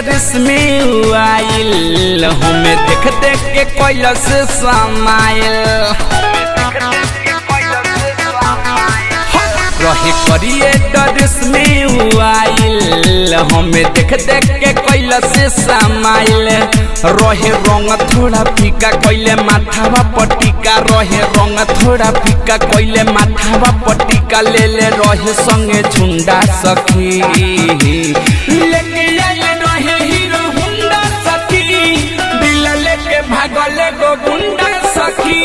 Dress में आइल हमें देख देख के कैलस समाइल रहे करिए ड्रेस में आइल हमें देख देख के कैलस समाइल रहे रंग थोड़ा फीका कैले माथावा पटिका रहे रंग थोड़ा फीका कैले माथावा पटिका ले ले रहे संगे झुंडा सखी लेके आइल रहे हीरो हुंडा सखी दिल लेके भागले गो गुंडा सखी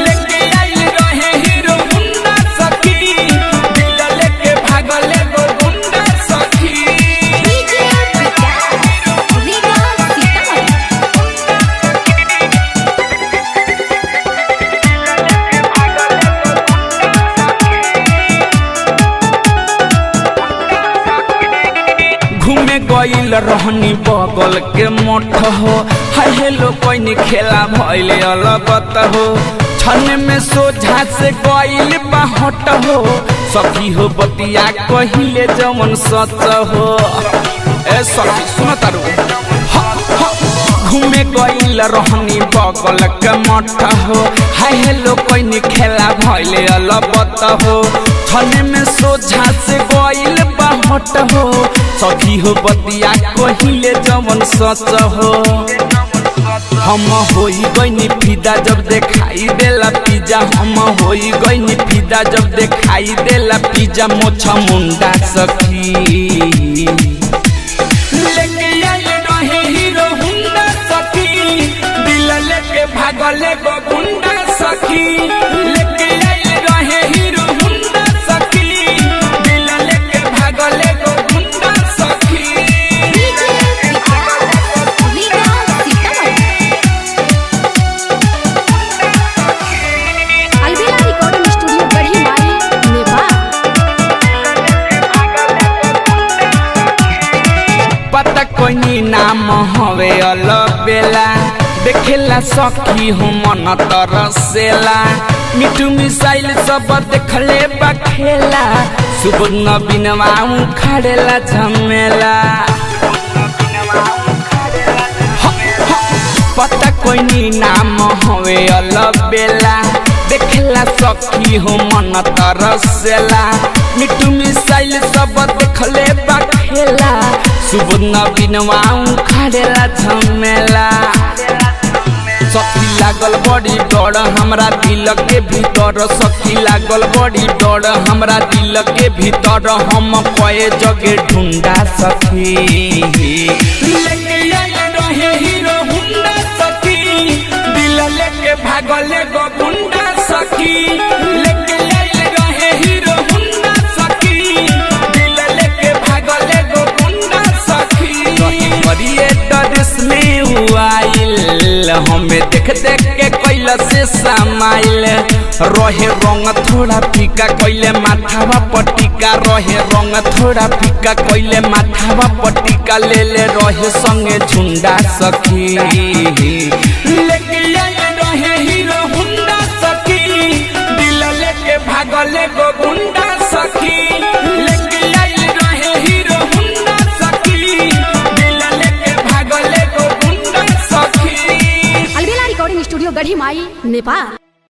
लेके आइल रहे हीरो हुंडा सखी दिल लेके भागले गो गुंडा सखी घूमे गईल रहनी बगल के मठ हो हाय हेलो कोई खेला भइल अलगत हो छन में सोझा से गईल बाहट हो सखी हो बतिया कहिले जमन सच हो ए सखी सुन तारू घूमे गईल रहनी बगल के मठ हो हाय हेलो कोई खेला भइल अलगत हो छन में सोझा से गईल बाहट हो सखी हो बतिया कहिले जमन सच हो हम होई गईनी फिदा जब देखाई देला पिज्जा हम होई गईनी फिदा जब देखाई देला पिज्जा मोछा मुंडा सखी लेके आइल रहे हीरो हुंडा सखी दिल लेके भागले गो गुंडा सखी लेके आइल रहे हीरो हुंडा सखी दिल लेके भागले गो गुंडा सखी पता कोई नाम हवे अलबेला देखेला सखी हो मन तरसेला मिठू मिसाइल सब देखले बखेला सुबह बिनवा उखाड़ेला झमेला पता कोई नाम हवे अलबेला देखेला सखी हो मन तरसेला मिठू मिसाइल सब देखले बखेला सुबह बिनवा उखाड़ेला झमेला सखी लागल बड़ी डर हमरा दिल के भीतर सखी लागल बड़ी डर हमरा दिल के भीतर हम कए जगे ढूंढा सखी लेके आइल रहे हीरो हुंडा सखी दिल लेके भागले गो गुंडा सखी लेके आइल रहे हीरो हुंडा सखी दिल लेके भागले गो गुंडा सखी करिए ड्रेस में आइल हमें देख देख के कैलस समाइल रहे रंग थोड़ा फीका कैले माथावा पटिका रहे रंग थोड़ा फीका कैले माथावा पटिका ले ले रहे संगे झुंडा सखी लेके आइल रहे हीरो हुंडा सखी दिल लेके भागले गो गुंडा सखी लेके आइल रहे हीरो हुंडा सखी दिल लेके भागले गो गुंडा सखी अलबेला रिकॉर्डिंग स्टूडियो गढ़ी माई नेपाल।